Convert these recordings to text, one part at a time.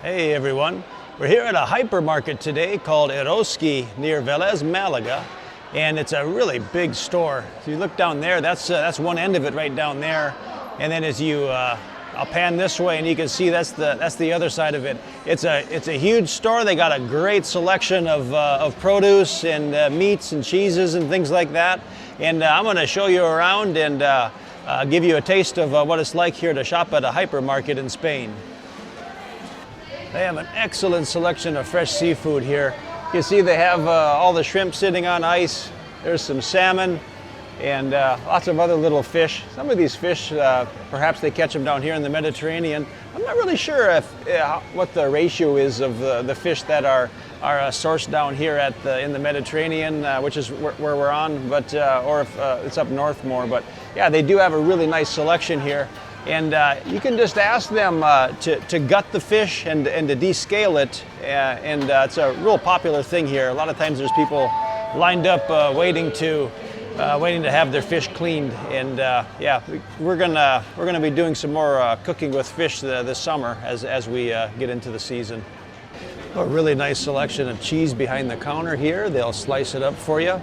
Hey everyone, we're here at a hypermarket today called Eroski near Velez, Malaga, and it's a really big store. If you look down there, that's one end of it right down there, and then as you I'll pan this way and you can see that's the other side of it. It's a huge store. They got a great selection of produce and meats and cheeses and things like that, and I'm going to show you around and give you a taste of what it's like here to shop at a hypermarket in Spain. They have an excellent selection of fresh seafood here. You can see they have all the shrimp sitting on ice. There's some salmon and lots of other little fish. Some of these fish, perhaps they catch them down here in the Mediterranean. I'm not really sure if what the ratio is of the fish that are sourced down here in the Mediterranean, which is where we're on, but or if it's up north more. But yeah, they do have a really nice selection here. And you can just ask them to gut the fish and to descale it, and it's a real popular thing here. A lot of times there's people lined up waiting to have their fish cleaned, and yeah, we're gonna be doing some more cooking with fish this summer as we get into the season. A really nice selection of cheese behind the counter here. They'll slice it up for you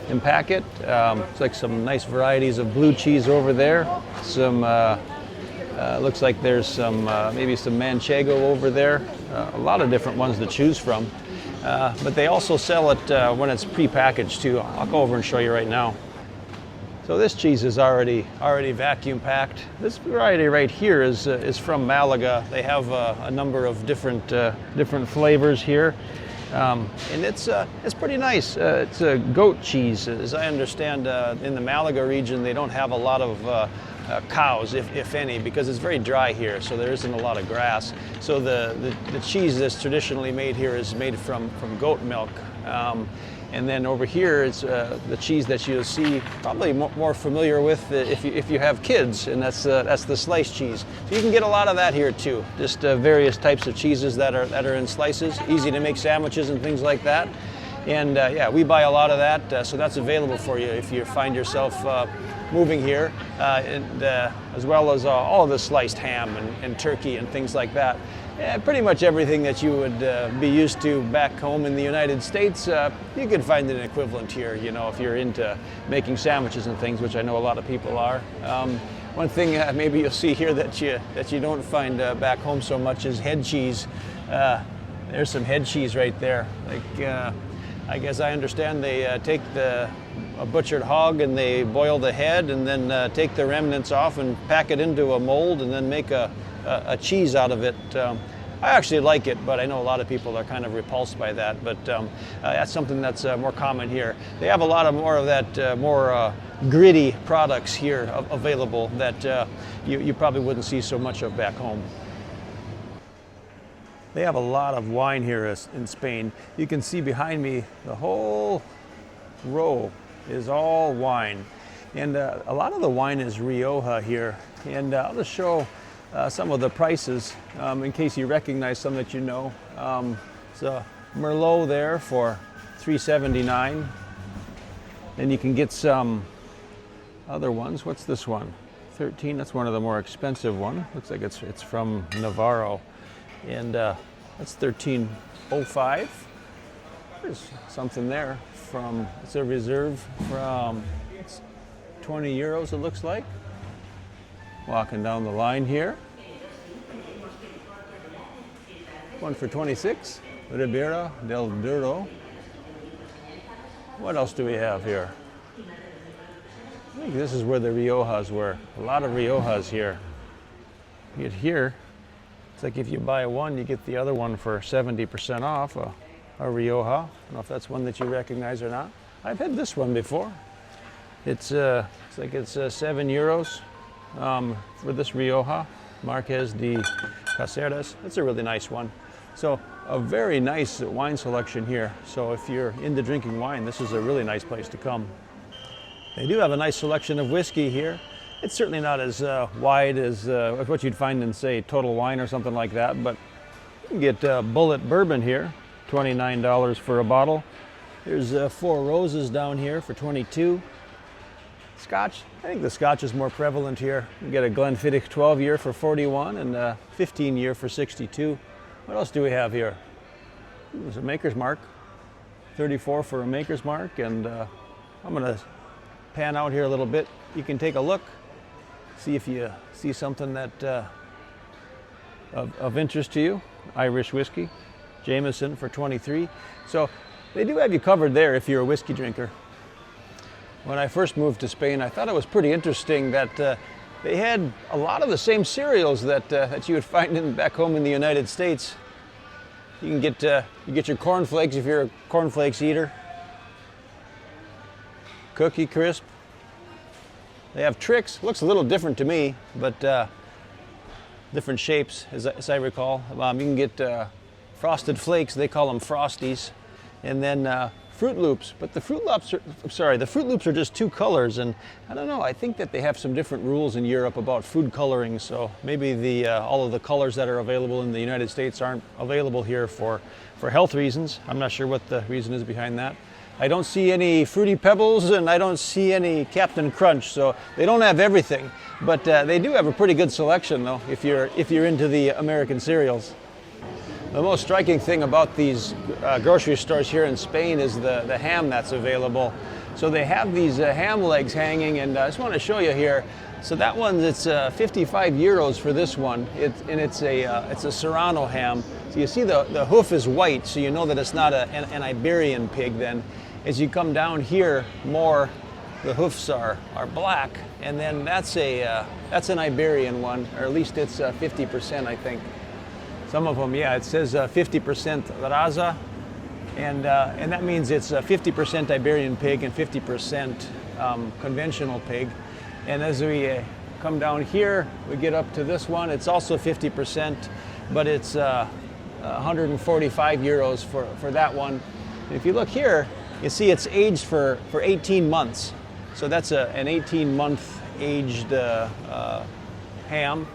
and pack it. It's like some nice varieties of blue cheese over there. Some looks like there's some maybe some manchego over there. A lot of different ones to choose from. But they also sell it when it's pre-packaged too. I'll go over and show you right now. So this cheese is already vacuum packed. This variety right here is from Malaga. They have a number of different flavors here. And it's pretty nice. It's a goat cheese. As I understand, in the Malaga region, they don't have a lot of cows, if any, because it's very dry here, so there isn't a lot of grass. So the cheese that's traditionally made here is made from goat milk. And then over here it's the cheese that you'll see probably more familiar with if you have kids, and that's the sliced cheese. So you can get a lot of that here too. Just various types of cheeses that are in slices, easy to make sandwiches and things like that. And yeah, we buy a lot of that, so that's available for you if you find yourself moving here, and as well as all of the sliced ham and turkey and things like that. Pretty much everything that you would be used to back home in the United States, you could find an equivalent here, you know, if you're into making sandwiches and things, which I know a lot of people are. One thing maybe you'll see here that you don't find back home so much is head cheese. There's some head cheese right there. Like, I guess I understand they take a butchered hog and they boil the head and then take the remnants off and pack it into a mold and then make a cheese out of it. I actually like it, but I know a lot of people are kind of repulsed by that, but that's something that's more common here. They have a lot of more of that more gritty products here available that you probably wouldn't see so much of back home. They have a lot of wine here in Spain. You can see behind me the whole row is all wine, and a lot of the wine is Rioja here, and I'll just show some of the prices in case you recognize some that you know. It's a Merlot there for $3.79. Then you can get some other ones. What's this one? 13. That's one of the more expensive one. Looks like it's from Navarro, and that's $13.05. There's something there from, it's a reserve from, it's 20 euros it looks like. Walking down the line here. One for 26, Ribera del Duero. What else do we have here? I think this is where the Riojas were. A lot of Riojas here. You get here, it's like if you buy one, you get the other one for 70% off, a Rioja. I don't know if that's one that you recognize or not. I've had this one before. It's like it's 7 euros for this Rioja, Marqués de Caceres. It's a really nice one. So a very nice wine selection here. So if you're into drinking wine, this is a really nice place to come. They do have a nice selection of whiskey here. It's certainly not as wide as what you'd find in, say, Total Wine or something like that, but you can get Bullet Bourbon here, $29 for a bottle. There's Four Roses down here for $22. Scotch, I think the Scotch is more prevalent here. You get a Glenfiddich 12 year for $41 and a 15 year for $62. What else do we have here? There's a Maker's Mark, 34 for a Maker's Mark, and I'm gonna pan out here a little bit. You can take a look, see if you see something that of interest to you. Irish whiskey, Jameson for 23. So they do have you covered there if you're a whiskey drinker. When I first moved to Spain, I thought it was pretty interesting that they had a lot of the same cereals that you would find back home in the United States. You can get your cornflakes if you're a cornflakes eater. Cookie Crisp. They have Trix. Looks a little different to me, but different shapes as I recall. You can get Frosted Flakes. They call them Frosties, and then Fruit Loops. But the Fruit Loops are just two colors, and I don't know. I think that they have some different rules in Europe about food coloring. So maybe all of the colors that are available in the United States aren't available here for health reasons. I'm not sure what the reason is behind that. I don't see any Fruity Pebbles, and I don't see any Captain Crunch, so they don't have everything. But they do have a pretty good selection, though, if you're into the American cereals. The most striking thing about these grocery stores here in Spain is the ham that's available. So they have these ham legs hanging, and I just want to show you here. So that one, it's 55 euros for this one, and it's a Serrano ham. So you see the hoof is white, so you know that it's not an Iberian pig. Then, as you come down here more, the hoofs are black, and then that's an Iberian one, or at least it's 50%, I think. Some of them, yeah, it says 50% raza, and that means it's 50% Iberian pig and 50% conventional pig. And as we come down here, we get up to this one. It's also 50%, but it's 145 euros for that one. And if you look here, you see it's aged for 18 months. So that's an 18-month aged ham.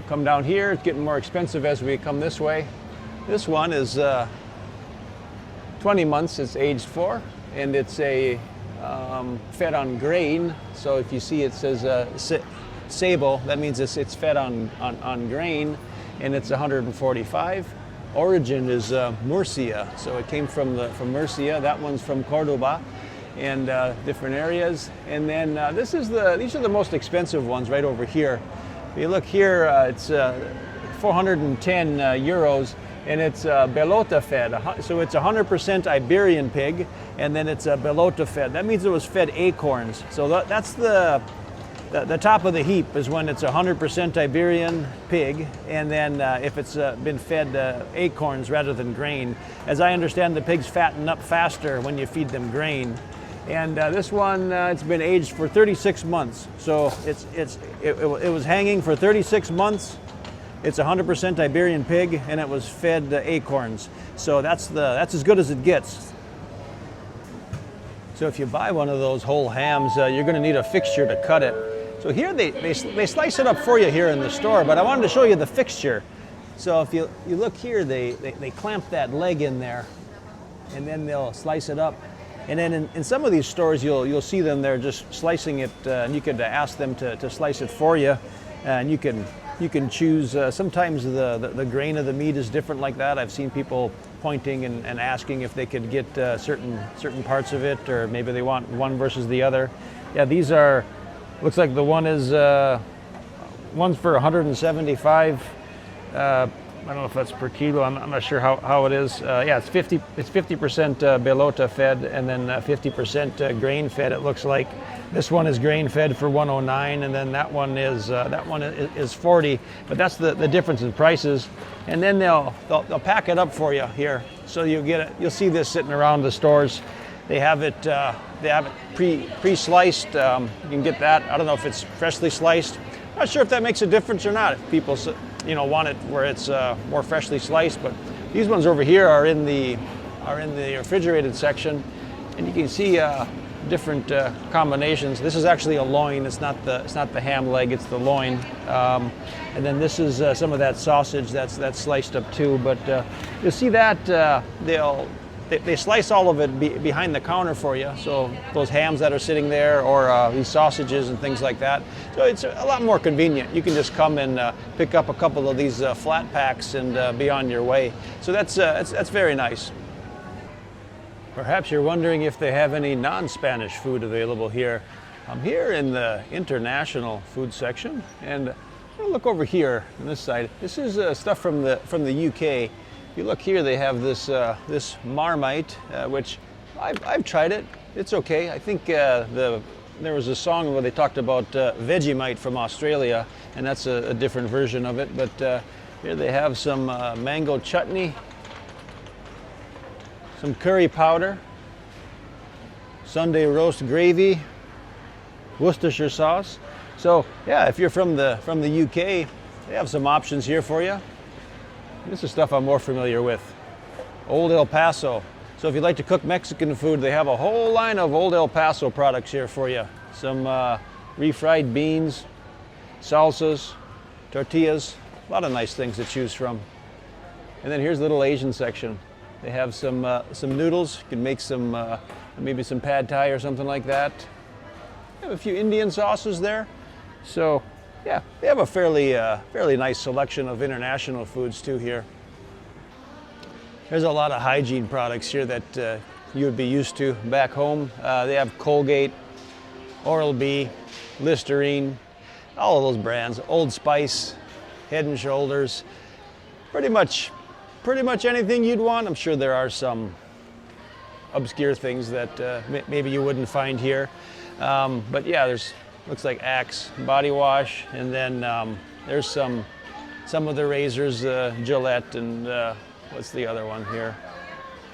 Come down here, it's getting more expensive as we come this way. This one is 20 months it's aged for, and it's a fed on grain. So if you see it says sable, that means it's fed on grain, and it's 145. Origin is Murcia, so it came from Murcia. That one's from Cordoba, and different areas. And then these are the most expensive ones right over here. If you look here, it's 410 euros, and it's Bellota fed. So it's 100% Iberian pig, and then it's Bellota fed. That means it was fed acorns. So that's the top of the heap is when it's 100% Iberian pig, and then if it's been fed acorns rather than grain. As I understand, the pigs fatten up faster when you feed them grain. And this one, it's been aged for 36 months. So it was hanging for 36 months. It's 100% Iberian pig, and it was fed acorns. So that's as good as it gets. So if you buy one of those whole hams, you're going to need a fixture to cut it. So here they slice it up for you here in the store, but I wanted to show you the fixture. So if you look here, they clamp that leg in there, and then they'll slice it up. And then in some of these stores, you'll see them there just slicing it, and you could ask them to slice it for you, and you can choose. Sometimes the grain of the meat is different like that. I've seen people pointing and asking if they could get certain parts of it, or maybe they want one versus the other. Yeah, these are. Looks like the one is one's for 175. I don't know if that's per kilo. I'm not sure how it is. Yeah, it's 50% Bellota fed, and then 50% grain fed. It looks like this one is grain fed for 109, and then that one is 40. But that's the difference in prices. And then they'll pack it up for you here, so you'll see this sitting around the stores. They have it pre-sliced. You can get that. I don't know if it's freshly sliced. I'm not sure if that makes a difference or not. If people want it where it's more freshly sliced, but these ones over here are in the refrigerated section, and you can see different combinations. This is actually a loin. It's not the ham leg. It's the loin. And then this is some of that sausage that's sliced up too. But you'll see that they'll they slice all of it behind the counter for you. So those hams that are sitting there, or these sausages and things like that. So it's a lot more convenient. You can just come and pick up a couple of these flat packs and be on your way. So that's very nice. Perhaps you're wondering if they have any non-Spanish food available here. I'm here in the international food section, and look over here on this side. This is stuff from the UK. If you look here, they have this this Marmite, which I've tried it. It's okay. I think there was a song where they talked about Vegemite from Australia, and that's a different version of it. But here they have some mango chutney, some curry powder, Sunday roast gravy, Worcestershire sauce. So yeah, if you're from the UK, they have some options here for you. This is stuff I'm more familiar with. Old El Paso. So if you'd like to cook Mexican food, they have a whole line of Old El Paso products here for you. Some refried beans, salsas, tortillas, a lot of nice things to choose from. And then here's the little Asian section. They have some noodles. You can make some maybe some pad thai or something like that. They have a few Indian sauces there. So yeah, they have a fairly nice selection of international foods too here. There's a lot of hygiene products here that you would be used to back home. They have Colgate, Oral-B, Listerine, all of those brands. Old Spice, Head and Shoulders, pretty much anything you'd want. I'm sure there are some obscure things that maybe you wouldn't find here. But yeah, looks like Axe body wash, and then there's some of the razors, Gillette, and what's the other one here?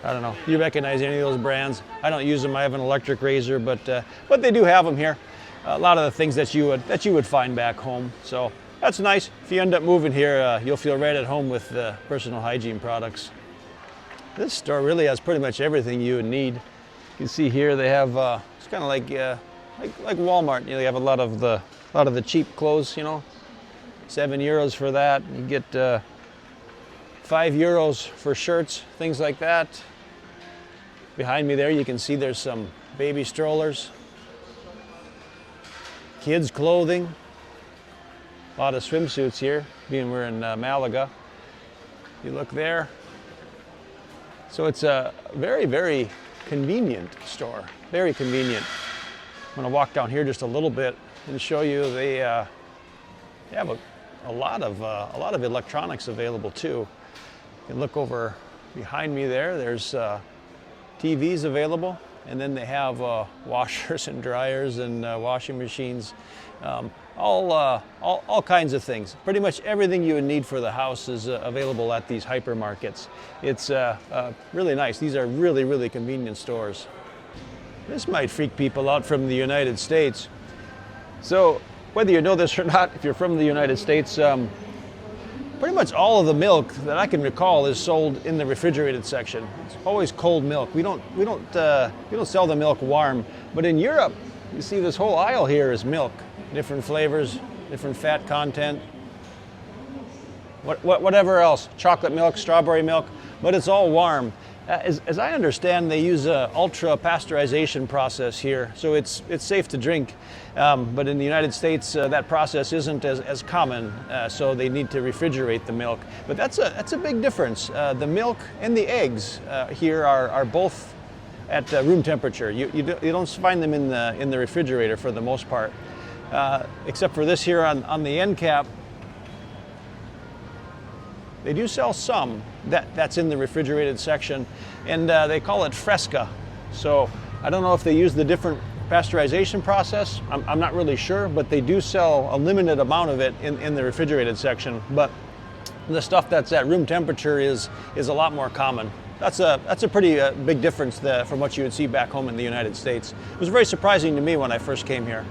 I don't know. You recognize any of those brands? I don't use them. I have an electric razor, but they do have them here. A lot of the things that you would find back home. So that's nice. If you end up moving here, you'll feel right at home with personal hygiene products. This store really has pretty much everything you would need. You can see here they have it's kind of like Walmart. You know, they have a lot of the cheap clothes. You know, €7 for that. You get €5 for shirts, things like that. Behind me there, you can see there's some baby strollers, kids clothing, a lot of swimsuits here, being we're in Malaga. You look there. So it's a very convenient store, very convenient. I'm going to walk down here just a little bit and show you they have a lot of electronics available too. You can look over behind me there. There's TVs available, and then they have washers and dryers and washing machines, all kinds of things. Pretty much everything you would need for the house is available at these hypermarkets. It's really nice. These are really convenient stores. This might freak people out from the United States. So whether you know this or not, if you're from the United States, pretty much all of the milk that I can recall is sold in the refrigerated section. It's always cold milk. We don't sell the milk warm. But in Europe, you see this whole aisle here is milk, different flavors, different fat content, whatever else, chocolate milk, strawberry milk, but it's all warm. As I understand, they use an ultra pasteurization process here, so it's safe to drink. But in the United States, that process isn't as common, so they need to refrigerate the milk. But that's a big difference. The milk and the eggs here are both at room temperature. You don't find them in the refrigerator for the most part, except for this here on the end cap. They do sell some that's in the refrigerated section, and they call it Fresca. So I don't know if they use the different pasteurization process. I'm not really sure, but they do sell a limited amount of it in the refrigerated section. But the stuff that's at room temperature is a lot more common. That's a pretty big difference from what you would see back home in the United States. It was very surprising to me when I first came here.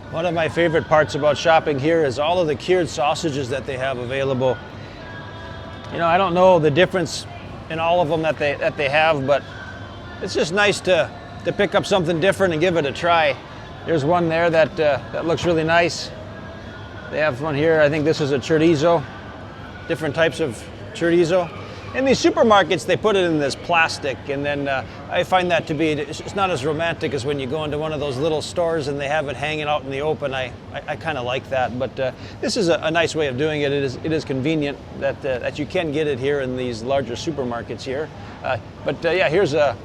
One of my favorite parts about shopping here is all of the cured sausages that they have available. You know, I don't know the difference in all of them that they have, but it's just nice to pick up something different and give it a try. There's one there that looks really nice. They have one here. I think this is a chorizo, different types of chorizo. In these supermarkets, they put it in this plastic, and then I find that to be, it's not as romantic as when you go into one of those little stores and they have it hanging out in the open. I kind of like that, but this is a nice way of doing it. It is convenient that you can get it here in these larger supermarkets here. Yeah, here's a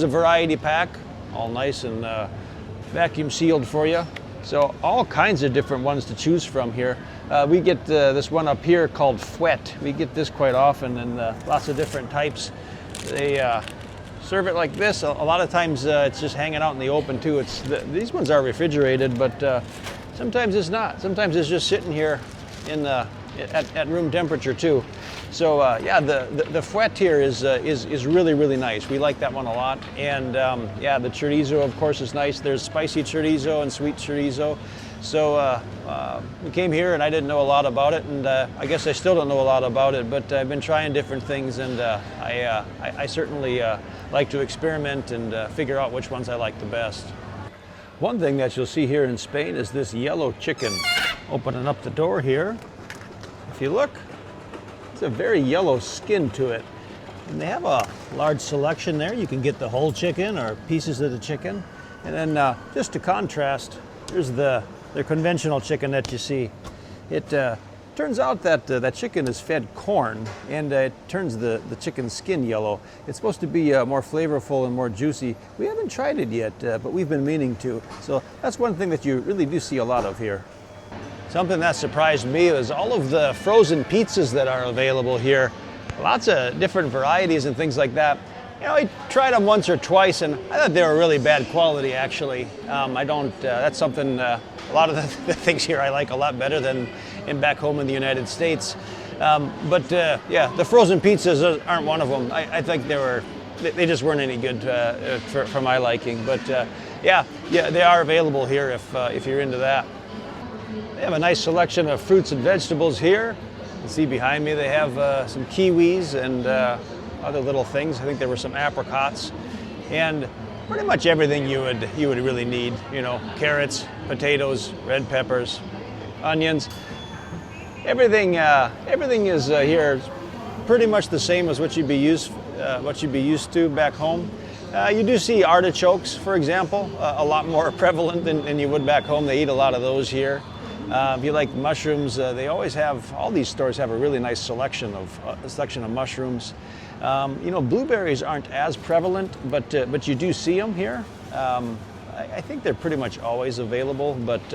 variety pack, all nice and vacuum sealed for you. So all kinds of different ones to choose from here. We get this one up here called fouette. We get this quite often, and lots of different types. They serve it like this. A lot of times it's just hanging out in the open too. These ones are refrigerated, but sometimes it's not. Sometimes it's just sitting here at room temperature too. So yeah, the fouette here is really, really nice. We like that one a lot. And yeah, the chorizo, of course, is nice. There's spicy chorizo and sweet chorizo. So we came here and I didn't know a lot about it, and I guess I still don't know a lot about it, but I've been trying different things, and I certainly like to experiment and figure out which ones I like the best. One thing that you'll see here in Spain is this yellow chicken. Opening up the door here, if you look, it's a very yellow skin to it. And they have a large selection there. You can get the whole chicken or pieces of the chicken. And then just to contrast, here's the conventional chicken that you see. It turns out that that chicken is fed corn, and it turns the chicken skin yellow. It's supposed to be more flavorful and more juicy. We haven't tried it yet, but we've been meaning to. So that's one thing that you really do see a lot of here. Something that surprised me was all of the frozen pizzas that are available here. Lots of different varieties and things like that. You know, I tried them once or twice, and I thought they were really bad quality, actually. That's something, a lot of the things here I like a lot better than back home in the United States. Yeah, the frozen pizzas aren't one of them. I think they just weren't any good for my liking. But yeah, they are available here if you're into that. They have a nice selection of fruits and vegetables here. You can see behind me they have some kiwis and other little things. I think there were some apricots, and pretty much everything you would really need. You know, carrots, potatoes, red peppers, onions. Everything is here pretty much the same as what you'd be used to back home. You do see artichokes, for example, a lot more prevalent than you would back home. They eat a lot of those here. If you like mushrooms, they always have, all these stores have a really nice selection of mushrooms. You know, blueberries aren't as prevalent, but you do see them here. I think they're pretty much always available, but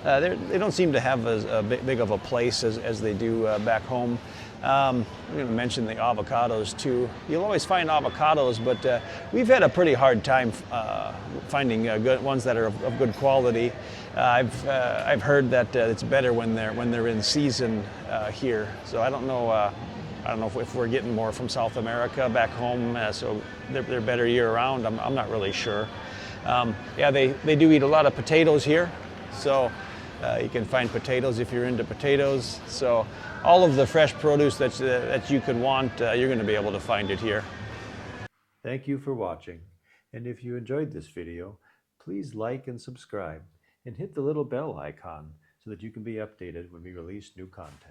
they don't seem to have as big of a place as they do back home. I'm going to mention the avocados too. You'll always find avocados, but we've had a pretty hard time finding good ones that are of good quality. I've heard that it's better when they're in season here. So I don't know if we're getting more from South America back home, so they're better year round. I'm not really sure. Yeah, they do eat a lot of potatoes here, so you can find potatoes if you're into potatoes. So all of the fresh produce that you could want, you're going to be able to find it here. Thank you for watching, and if you enjoyed this video, please like and subscribe, and hit the little bell icon so that you can be updated when we release new content.